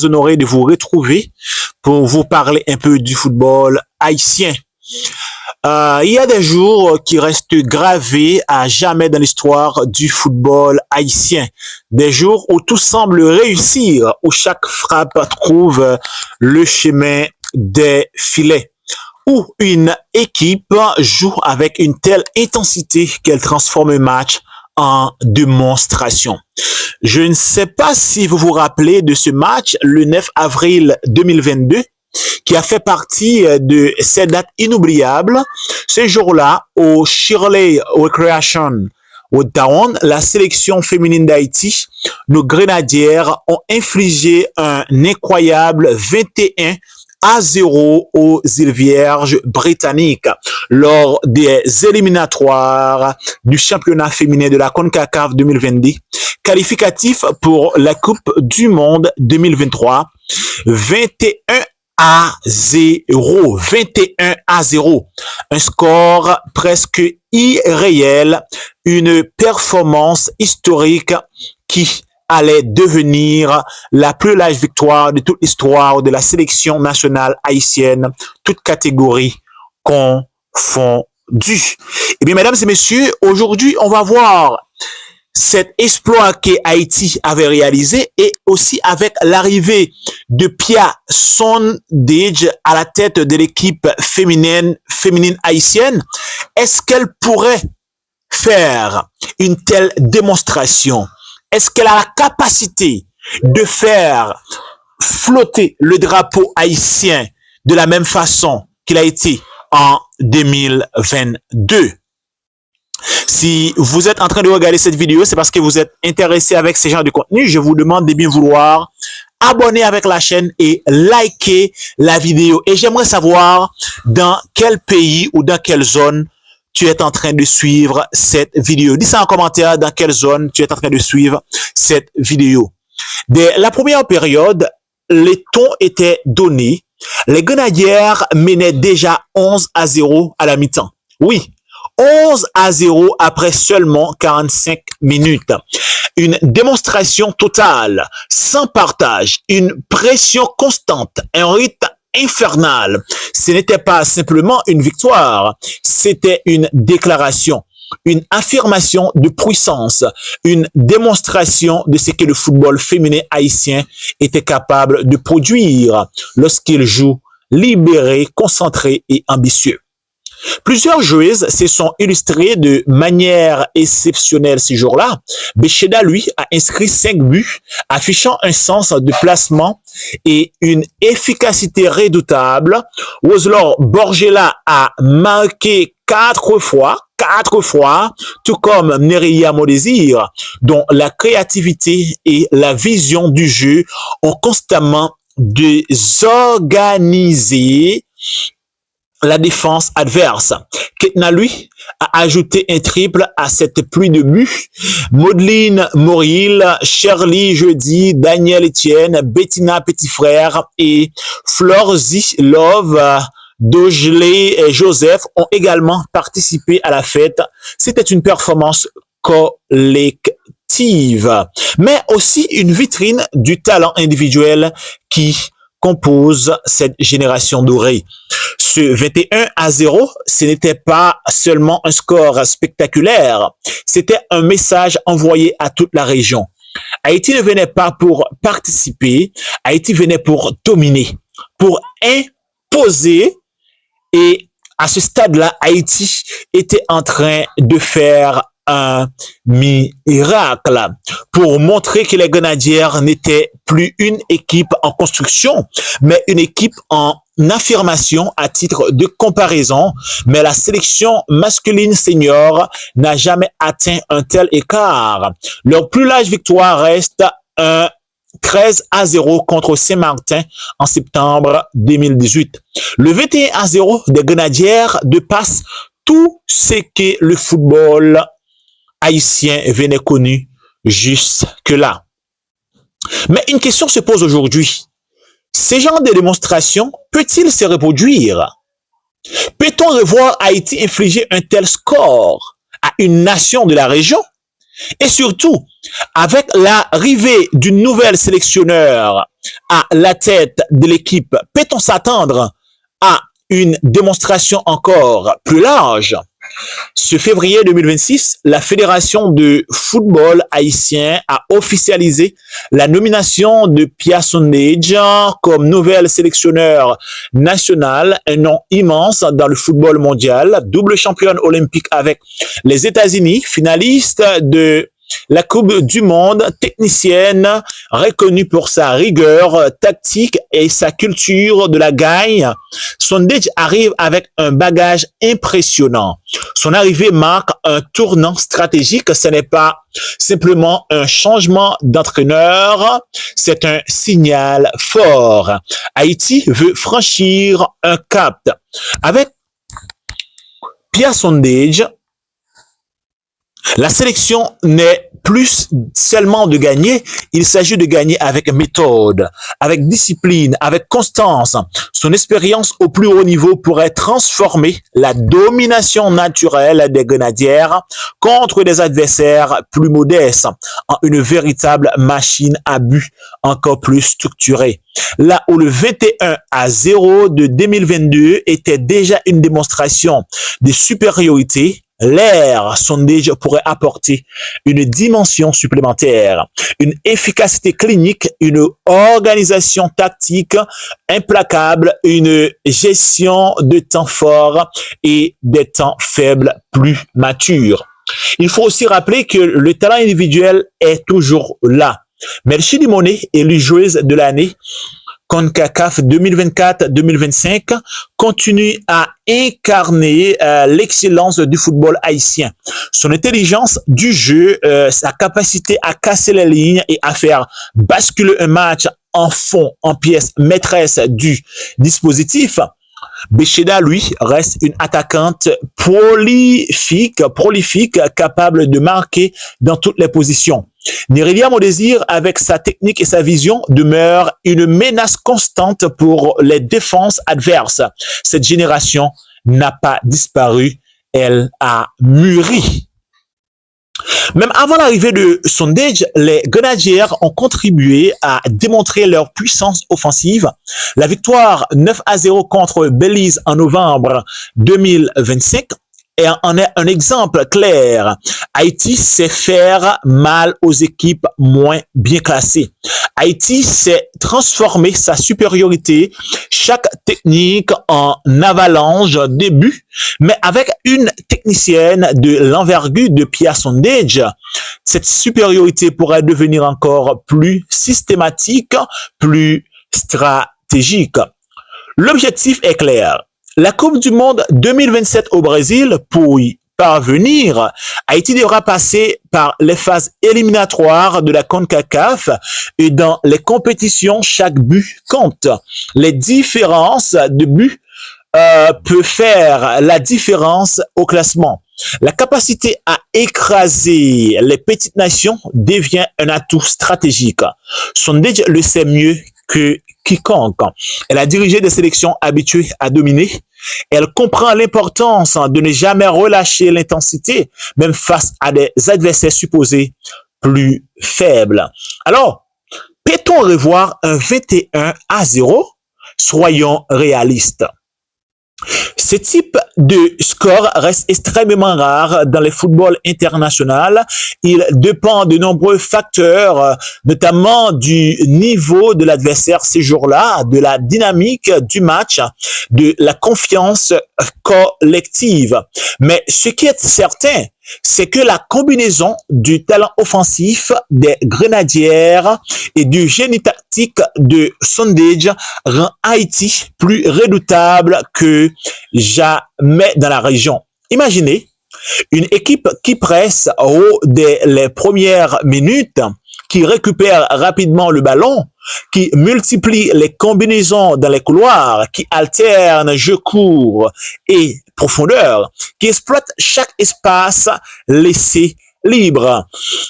honoré de vous retrouver pour vous parler un peu du football haïtien. Il y a des jours qui restent gravés à jamais dans l'histoire du football haïtien. Des jours où tout semble réussir, où chaque frappe trouve le chemin des filets, où une équipe joue avec une telle intensité qu'elle transforme un match en démonstration. Je ne sais pas si vous vous rappelez de ce match le 9 avril 2022 qui a fait partie de ces dates inoubliables. Ce jour-là, au Shirley Recreation Down, la sélection féminine d'Haïti, nos grenadières ont infligé un incroyable 21-0 aux îles Vierges britanniques lors des éliminatoires du championnat féminin de la CONCACAF 2022, qualificatif pour la Coupe du Monde 2023, 21-0, un score presque irréel, une performance historique qui allait devenir la plus large victoire de toute l'histoire de la sélection nationale haïtienne, toute catégorie confondue. Eh bien, mesdames et messieurs, aujourd'hui, on va voir cet exploit que Haïti avait réalisé et aussi avec l'arrivée de Pia Sondage à la tête de l'équipe féminine haïtienne. Est-ce qu'elle pourrait faire une telle démonstration? Est-ce qu'elle a la capacité de faire flotter le drapeau haïtien de la même façon qu'il a été en 2022? Si vous êtes en train de regarder cette vidéo, c'est parce que vous êtes intéressé avec ce genre de contenu. Je vous demande de bien vouloir abonner avec la chaîne et liker la vidéo. Et j'aimerais savoir dans quel pays ou dans quelle zone tu es en train de suivre cette vidéo. Dis ça en commentaire dans quelle zone tu es en train de suivre cette vidéo. Dès la première période, les tons étaient donnés. Les Grenadières menaient déjà 11-0 à la mi-temps. Oui, 11-0 après seulement 45 minutes. Une démonstration totale, sans partage, une pression constante, un rythme infernal. Ce n'était pas simplement une victoire, c'était une déclaration, une affirmation de puissance, une démonstration de ce que le football féminin haïtien était capable de produire lorsqu'il joue libéré, concentré et ambitieux. Plusieurs joueuses se sont illustrées de manière exceptionnelle ce jour-là. Bécheda, lui, a inscrit 5 buts, affichant un sens de placement et une efficacité redoutable. Roselor Borgela a marqué 4 fois, tout comme Neria Modésir, dont la créativité et la vision du jeu ont constamment désorganisé la défense adverse. Ketna, lui, a ajouté un triple à cette pluie de buts. Maudelyne Moril, Shirley Jeudi, Daniel Etienne, Bettina Petit-Frère et Florzy Love, Dogelé et Joseph ont également participé à la fête. C'était une performance collective, mais aussi une vitrine du talent individuel qui compose cette génération dorée. Ce 21-0, ce n'était pas seulement un score spectaculaire, c'était un message envoyé à toute la région. Haïti ne venait pas pour participer, Haïti venait pour dominer, pour imposer, et à ce stade-là, Haïti était en train de faire un miracle pour montrer que les Grenadières n'étaient plus une équipe en construction, mais une équipe en affirmation à titre de comparaison. Mais la sélection masculine senior n'a jamais atteint un tel écart. Leur plus large victoire reste un 13-0 contre Saint-Martin en septembre 2018. Le 21-0 des Grenadières dépasse tout ce que le football haïtien venait connu jusque-là. Mais une question se pose aujourd'hui. Ce genre de démonstration peut-il se reproduire? Peut-on revoir Haïti infliger un tel score à une nation de la région? Et surtout, avec l'arrivée d'une nouvelle sélectionneur à la tête de l'équipe, peut-on s'attendre à une démonstration encore plus large? Ce février 2026, la Fédération de football haïtien a officialisé la nomination de Pia Sondage comme nouvelle sélectionneur nationale, un nom immense dans le football mondial, double championne olympique avec les États-Unis, finaliste de la Coupe du Monde, technicienne reconnue pour sa rigueur tactique et sa culture de la gagne. Sondage arrive avec un bagage impressionnant. Son arrivée marque un tournant stratégique. Ce n'est pas simplement un changement d'entraîneur, c'est un signal fort. Haïti veut franchir un cap. Avec Pia Sondage, la sélection n'est plus seulement de gagner, il s'agit de gagner avec méthode, avec discipline, avec constance. Son expérience au plus haut niveau pourrait transformer la domination naturelle des Grenadières contre des adversaires plus modestes en une véritable machine à but encore plus structurée. Là où le 21-0 de 2022 était déjà une démonstration de supériorité, l'ère Sondage pourrait apporter une dimension supplémentaire, une efficacité clinique, une organisation tactique implacable, une gestion de temps forts et des temps faibles plus matures. Il faut aussi rappeler que le talent individuel est toujours là. Melchi Limoné, élue joueuse de l'année CONCACAF 2024-2025, continue à incarner l'excellence du football haïtien. Son intelligence du jeu, sa capacité à casser les lignes et à faire basculer un match en fond, en pièce maîtresse du dispositif. Bécheda, lui, reste une attaquante prolifique, capable de marquer dans toutes les positions. Nerelia Modésir, avec sa technique et sa vision, demeure une menace constante pour les défenses adverses. Cette génération n'a pas disparu, elle a mûri. Même avant l'arrivée de Sondage, les Grenadiers ont contribué à démontrer leur puissance offensive. La victoire 9-0 contre Belize en novembre 2025 en est un exemple clair. Haïti sait faire mal aux équipes moins bien classées. Haïti sait transformer sa supériorité, chaque technique en avalanche des buts, mais avec une technicienne de l'envergure de Pia Sondage, cette supériorité pourrait devenir encore plus systématique, plus stratégique. L'objectif est clair. La Coupe du Monde 2027 au Brésil, pour y parvenir, Haïti devra passer par les phases éliminatoires de la CONCACAF et dans les compétitions, chaque but compte. Les différences de but peut faire la différence au classement. La capacité à écraser les petites nations devient un atout stratégique. Sondage le sait mieux que quiconque. Elle a dirigé des sélections habituées à dominer. Elle comprend l'importance de ne jamais relâcher l'intensité, même face à des adversaires supposés plus faibles. Alors, peut-on revoir un 21-0? Soyons réalistes. Ce type de score reste extrêmement rare dans le football international. Il dépend de nombreux facteurs, notamment du niveau de l'adversaire ces jours-là, de la dynamique du match, de la confiance collective. Mais ce qui est certain, c'est que la combinaison du talent offensif des Grenadières et du génie tactique de Sondage rend Haïti plus redoutable que jamais dans la région. Imaginez une équipe qui presse dès les premières minutes, qui récupère rapidement le ballon, qui multiplie les combinaisons dans les couloirs, qui alterne jeu court et profondeur, qui exploite chaque espace laissé libre.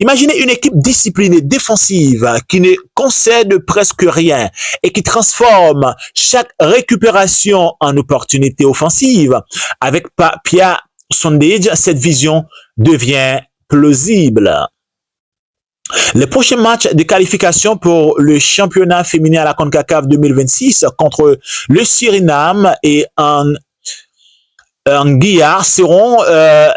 Imaginez une équipe disciplinée, défensive, qui ne concède presque rien et qui transforme chaque récupération en opportunité offensive. Avec Pia Sondage, cette vision devient plausible. Les prochains matchs de qualification pour le championnat féminin à la CONCACAF 2026 contre le Suriname et en Guyane seront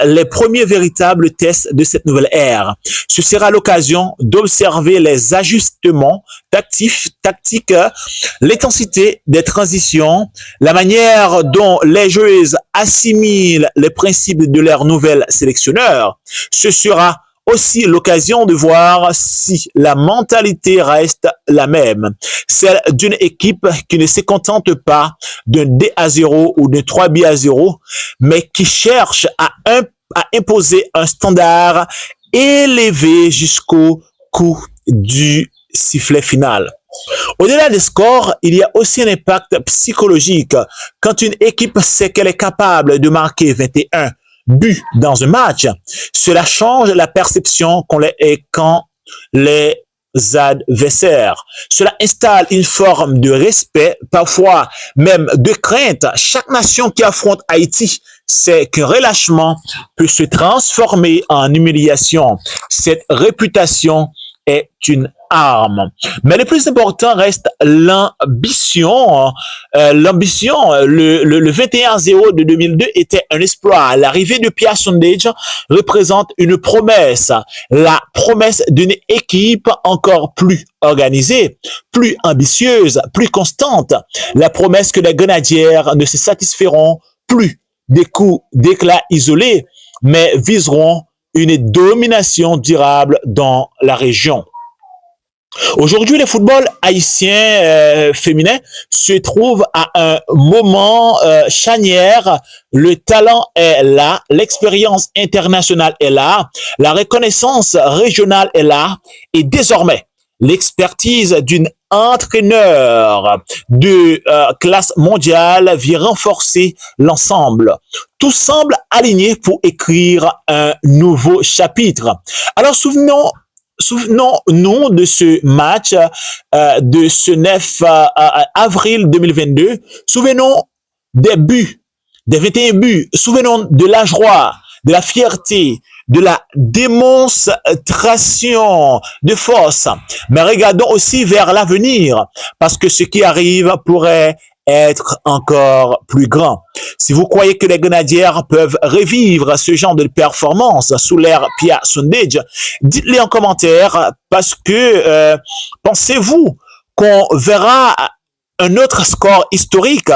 les premiers véritables tests de cette nouvelle ère. Ce sera l'occasion d'observer les ajustements tactiques, l'intensité des transitions, la manière dont les joueuses assimilent les principes de leur nouvel sélectionneur. Ce sera aussi l'occasion de voir si la mentalité reste la même, celle d'une équipe qui ne se contente pas d'un D-0 ou d'un 3-0, mais qui cherche à imposer un standard élevé jusqu'au coup du sifflet final. Au-delà des scores, il y a aussi un impact psychologique. Quand une équipe sait qu'elle est capable de marquer 21 buts dans un match, cela change la perception qu'ont les adversaires. Cela installe une forme de respect, parfois même de crainte. Chaque nation qui affronte Haïti sait qu'un relâchement peut se transformer en humiliation. Cette réputation est une arme. Mais le plus important reste l'ambition. Le 21-0 de 2002 était un exploit. L'arrivée de Pia Sondage représente une promesse. La promesse d'une équipe encore plus organisée, plus ambitieuse, plus constante. La promesse que les Grenadières ne se satisferont plus des coups d'éclat isolés, mais viseront une domination durable dans la région. Aujourd'hui, le football haïtien féminin se trouve à un moment charnière. Le talent est là, l'expérience internationale est là, la reconnaissance régionale est là, et désormais, l'expertise d'une entraîneur de classe mondiale vient renforcer l'ensemble. Tout semble aligné pour écrire un nouveau chapitre. Alors souvenons-nous de ce match de ce 9 avril 2022. Souvenons des buts, des 21 buts. Souvenons de la joie, de la fierté, de la démonstration de force. Mais regardons aussi vers l'avenir, parce que ce qui arrive pourrait être encore plus grand. Si vous croyez que les Grenadières peuvent revivre ce genre de performance sous l'ère Pia Sondage, dites-le en commentaire, parce que pensez-vous qu'on verra un autre score historique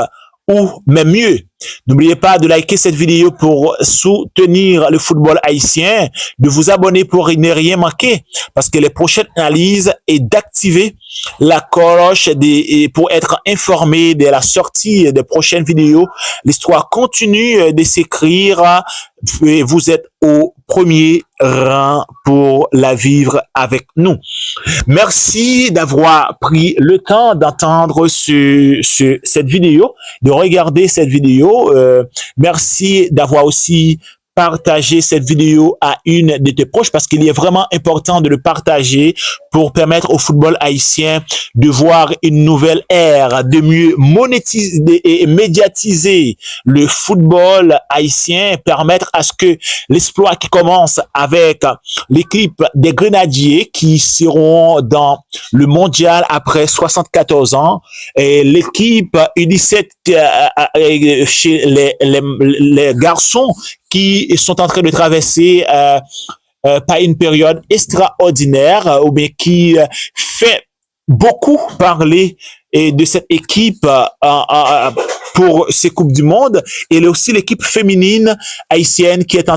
ou même mieux? N'oubliez pas de liker cette vidéo pour soutenir le football haïtien, de vous abonner pour ne rien manquer, parce que les prochaines analyses et d'activer la cloche pour être informé de la sortie des prochaines vidéos. L'histoire continue de s'écrire et vous êtes au premier rang pour la vivre avec nous. Merci d'avoir pris le temps d'entendre cette vidéo, de regarder cette vidéo. Merci d'avoir aussi partagé cette vidéo à une de tes proches, parce qu'il est vraiment important de le partager pour permettre au football haïtien de voir une nouvelle ère, de mieux monétiser et médiatiser le football haïtien, permettre à ce que l'exploit qui commence avec l'équipe des Grenadiers qui seront dans le mondial après 74 ans, et l'équipe U17 chez les garçons qui sont en train de traverser par une période extraordinaire, ou bien qui fait beaucoup parler de cette équipe pour ces Coupes du Monde, et aussi l'équipe féminine haïtienne qui est en